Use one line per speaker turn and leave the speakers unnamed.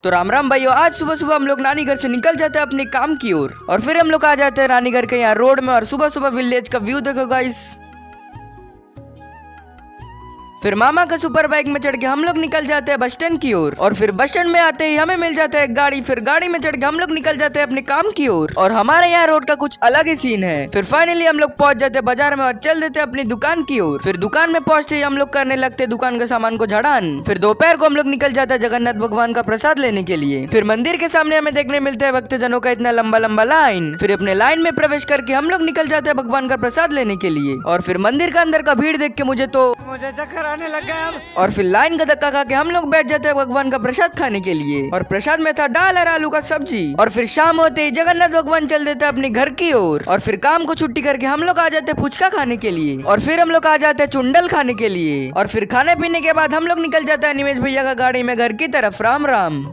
तो राम राम भाइयों, आज सुबह सुबह हम लोग नानी घर से निकल जाते हैं अपने काम की ओर और फिर हम लोग आ जाते हैं नानी घर के यहाँ रोड में। और सुबह सुबह विलेज का व्यू देखो गाइस। फिर मामा का सुपर बाइक में चढ़ के हम लोग निकल जाते हैं बस स्टैंड की ओर। और फिर बस स्टैंड में आते ही हमें मिल जाता है एक गाड़ी। फिर गाड़ी में चढ़ के हम लोग निकल जाते हैं अपने काम की ओर। और हमारे यहाँ रोड का कुछ अलग ही सीन है। फिर फाइनली हम लोग पहुंच जाते हैं बाजार में और चल देते हैं अपनी दुकान की ओर। फिर दुकान में पहुंचते ही हम लोग करने लगते हैं दुकान के सामान को झड़ान। फिर दोपहर को हम लोग निकल जाते हैं जगन्नाथ भगवान का प्रसाद लेने के लिए। फिर मंदिर के सामने हमें देखने मिलते हैं भक्तजनों का इतना लंबा लंबा लाइन। फिर अपने लाइन में प्रवेश करके हम लोग निकल जाते हैं भगवान का प्रसाद लेने के लिए। और फिर मंदिर का अंदर का भीड़ देख के मुझे चक्कर आने लग गया। और फिर लाइन का धक्का खा के हम लोग बैठ जाते हैं भगवान का प्रसाद खाने के लिए। और प्रसाद में था दाल और आलू का सब्जी। और फिर शाम होते ही जगन्नाथ भगवान चल देते अपने घर की ओर। और फिर काम को छुट्टी करके हम लोग आ जाते हैं फुचका खाने के लिए। और फिर हम लोग आ जाते हैं चुंडल खाने के लिए। और फिर खाने पीने के बाद हम लोग निकल जाते हैं निमेश भैया का गाड़ी में घर की तरफ। राम राम।